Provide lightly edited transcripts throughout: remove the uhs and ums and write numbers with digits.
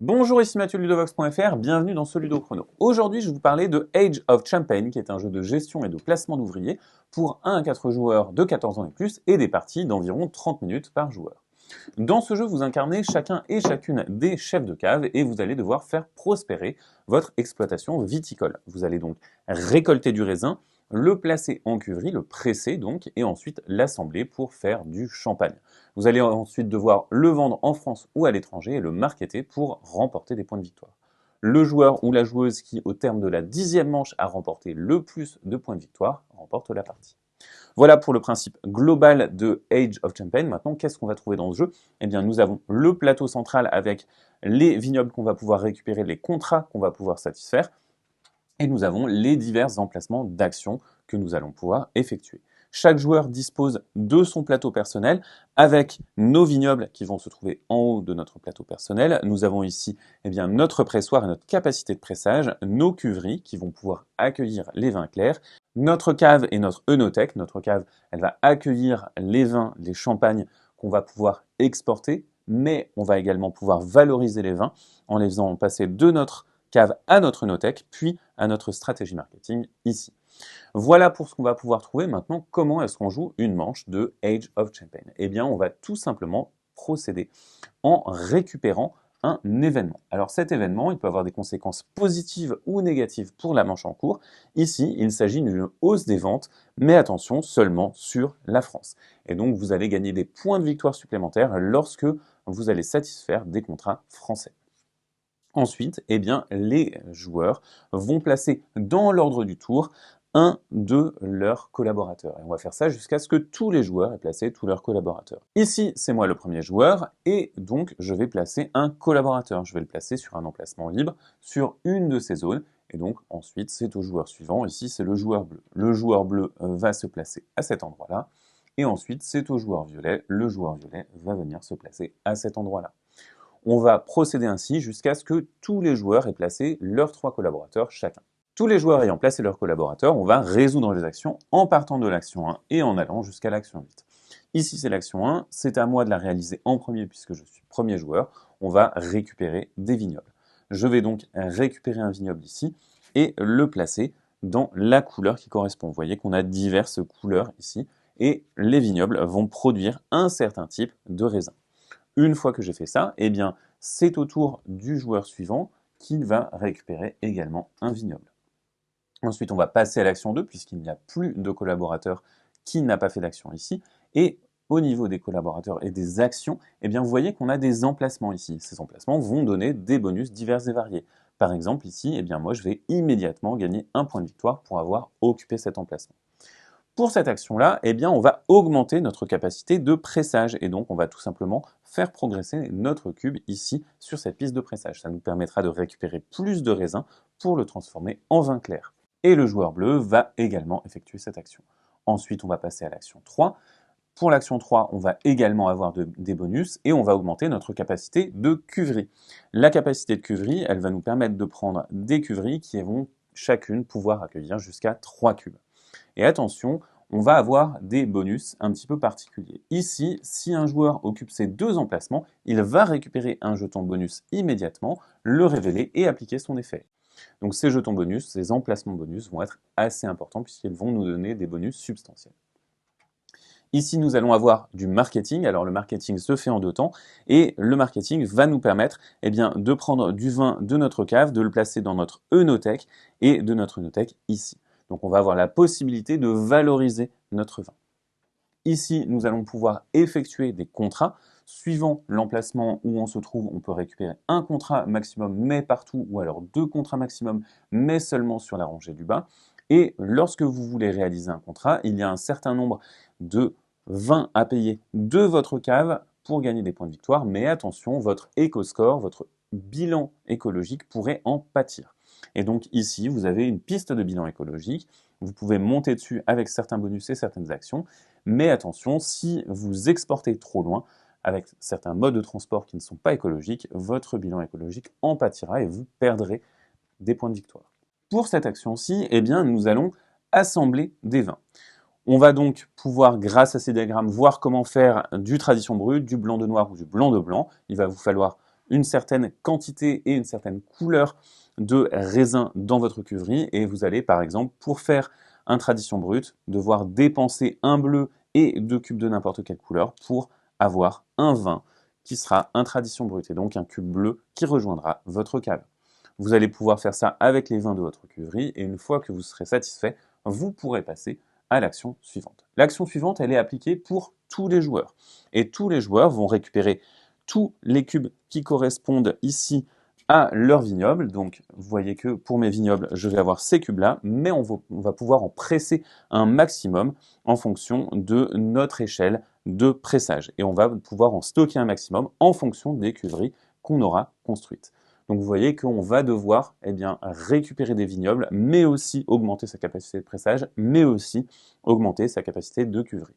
Bonjour, ici Mathieu de Ludovox.fr, bienvenue dans ce Ludo Chrono. Aujourd'hui, je vais vous parler de Age of Champagne, qui est un jeu de gestion et de placement d'ouvriers pour 1 à 4 joueurs de 14 ans et plus et des parties d'environ 30 minutes par joueur. Dans ce jeu, vous incarnez chacun et chacune des chefs de cave et vous allez devoir faire prospérer votre exploitation viticole. Vous allez donc récolter du raisin, le placer en cuverie, le presser donc, et ensuite l'assembler pour faire du champagne. Vous allez ensuite devoir le vendre en France ou à l'étranger et le marketer pour remporter des points de victoire. Le joueur ou la joueuse qui, au terme de la 10e manche, a remporté le plus de points de victoire, remporte la partie. Voilà pour le principe global de Age of Champagne. Maintenant, qu'est-ce qu'on va trouver dans ce jeu? Eh bien, nous avons le plateau central avec les vignobles qu'on va pouvoir récupérer, les contrats qu'on va pouvoir satisfaire, et nous avons les divers emplacements d'actions que nous allons pouvoir effectuer. Chaque joueur dispose de son plateau personnel avec nos vignobles qui vont se trouver en haut de notre plateau personnel. Nous avons ici notre pressoir et notre capacité de pressage, nos cuveries qui vont pouvoir accueillir les vins clairs, notre cave et notre œnothèque. Notre cave, elle va accueillir les vins, les champagnes qu'on va pouvoir exporter, mais on va également pouvoir valoriser les vins en les faisant passer de notre cave à notre œnothèque, puis à notre stratégie marketing ici. Voilà pour ce qu'on va pouvoir trouver. Maintenant, comment est-ce qu'on joue une manche de Age of Champagne? Eh bien, on va tout simplement procéder en récupérant un événement. Alors cet événement, il peut avoir des conséquences positives ou négatives pour la manche en cours. Ici, il s'agit d'une hausse des ventes, mais attention, seulement sur la France. Et donc, vous allez gagner des points de victoire supplémentaires lorsque vous allez satisfaire des contrats français. Ensuite, les joueurs vont placer dans l'ordre du tour un de leurs collaborateurs. Et on va faire ça jusqu'à ce que tous les joueurs aient placé tous leurs collaborateurs. Ici, c'est moi le premier joueur, et donc je vais placer un collaborateur. Je vais le placer sur un emplacement libre, sur une de ces zones, et donc ensuite c'est au joueur suivant. Ici, c'est le joueur bleu. Le joueur bleu va se placer à cet endroit-là, et ensuite c'est au joueur violet. Le joueur violet va venir se placer à cet endroit-là. On va procéder ainsi jusqu'à ce que tous les joueurs aient placé leurs 3 collaborateurs chacun. Tous les joueurs ayant placé leurs collaborateurs, on va résoudre les actions en partant de l'action 1 et en allant jusqu'à l'action 8. Ici, c'est l'action 1, c'est à moi de la réaliser en premier puisque je suis premier joueur. On va récupérer des vignobles. Je vais donc récupérer un vignoble ici et le placer dans la couleur qui correspond. Vous voyez qu'on a diverses couleurs ici et les vignobles vont produire un certain type de raisin. Une fois que j'ai fait ça, c'est au tour du joueur suivant qui va récupérer également un vignoble. Ensuite, on va passer à l'action 2 puisqu'il n'y a plus de collaborateur qui n'a pas fait d'action ici. Et au niveau des collaborateurs et des actions, vous voyez qu'on a des emplacements ici. Ces emplacements vont donner des bonus divers et variés. Par exemple, ici, moi, je vais immédiatement gagner un point de victoire pour avoir occupé cet emplacement. Pour cette action-là, on va augmenter notre capacité de pressage et donc on va tout simplement faire progresser notre cube ici sur cette piste de pressage. Ça nous permettra de récupérer plus de raisin pour le transformer en vin clair. Et le joueur bleu va également effectuer cette action. Ensuite, on va passer à l'action 3. Pour l'action 3, on va également avoir des bonus et on va augmenter notre capacité de cuverie. La capacité de cuverie, elle va nous permettre de prendre des cuveries qui vont chacune pouvoir accueillir jusqu'à 3 cubes. Et attention, on va avoir des bonus un petit peu particuliers. Ici, si un joueur occupe ces 2 emplacements, il va récupérer un jeton bonus immédiatement, le révéler et appliquer son effet. Donc ces jetons bonus, ces emplacements bonus vont être assez importants puisqu'ils vont nous donner des bonus substantiels. Ici, nous allons avoir du marketing. Alors, le marketing se fait en 2 temps et le marketing va nous permettre de prendre du vin de notre cave, de le placer dans notre œnothèque et de notre œnothèque ici. Donc, on va avoir la possibilité de valoriser notre vin. Ici, nous allons pouvoir effectuer des contrats. Suivant l'emplacement où on se trouve, on peut récupérer un contrat maximum, mais partout, ou alors 2 contrats maximum, mais seulement sur la rangée du bas. Et lorsque vous voulez réaliser un contrat, il y a un certain nombre de vins à payer de votre cave pour gagner des points de victoire, mais attention, votre éco-score, votre bilan écologique pourrait en pâtir. Et donc ici, vous avez une piste de bilan écologique, vous pouvez monter dessus avec certains bonus et certaines actions, mais attention, si vous exportez trop loin, avec certains modes de transport qui ne sont pas écologiques, votre bilan écologique en pâtira et vous perdrez des points de victoire. Pour cette action-ci, nous allons assembler des vins. On va donc pouvoir, grâce à ces diagrammes, voir comment faire du tradition brut, du blanc de noir ou du blanc de blanc. Il va vous falloir une certaine quantité et une certaine couleur de raisin dans votre cuverie et vous allez par exemple pour faire un tradition brut devoir dépenser un bleu et 2 cubes de n'importe quelle couleur pour avoir un vin qui sera un tradition brut et donc un cube bleu qui rejoindra votre cave. Vous allez pouvoir faire ça avec les vins de votre cuverie et une fois que vous serez satisfait, vous pourrez passer à l'action suivante. L'action suivante, elle est appliquée pour tous les joueurs et tous les joueurs vont récupérer tous les cubes qui correspondent ici à leur vignoble. Donc, vous voyez que pour mes vignobles, je vais avoir ces cubes-là, mais on va pouvoir en presser un maximum en fonction de notre échelle de pressage. Et on va pouvoir en stocker un maximum en fonction des cuveries qu'on aura construites. Donc, vous voyez qu'on va devoir récupérer des vignobles, mais aussi augmenter sa capacité de pressage, mais aussi augmenter sa capacité de cuverie.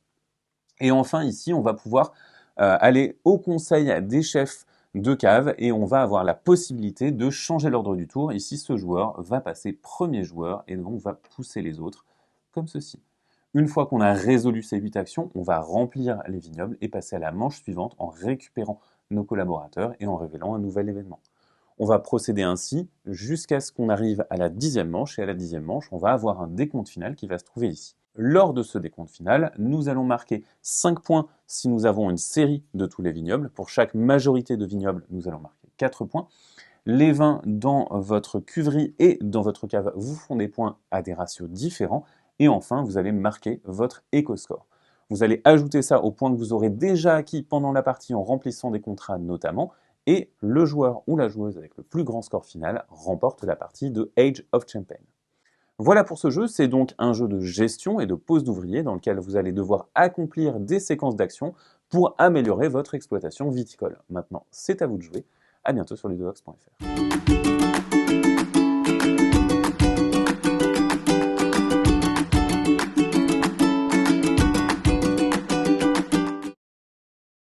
Et enfin, ici, on va pouvoir aller au conseil des chefs de cave et on va avoir la possibilité de changer l'ordre du tour. Ici, ce joueur va passer premier joueur et donc va pousser les autres comme ceci. Une fois qu'on a résolu ces 8 actions, on va remplir les vignobles et passer à la manche suivante en récupérant nos collaborateurs et en révélant un nouvel événement. On va procéder ainsi jusqu'à ce qu'on arrive à la 10e manche et à la 10e manche, on va avoir un décompte final qui va se trouver ici. Lors de ce décompte final, nous allons marquer 5 points si nous avons une série de tous les vignobles. Pour chaque majorité de vignobles, nous allons marquer 4 points. Les vins dans votre cuverie et dans votre cave vous font des points à des ratios différents. Et enfin, vous allez marquer votre éco-score. Vous allez ajouter ça aux points que vous aurez déjà acquis pendant la partie en remplissant des contrats notamment. Et le joueur ou la joueuse avec le plus grand score final remporte la partie de Age of Champagne. Voilà pour ce jeu, c'est donc un jeu de gestion et de pose d'ouvriers dans lequel vous allez devoir accomplir des séquences d'actions pour améliorer votre exploitation viticole. Maintenant, c'est à vous de jouer. À bientôt sur ludovox.fr.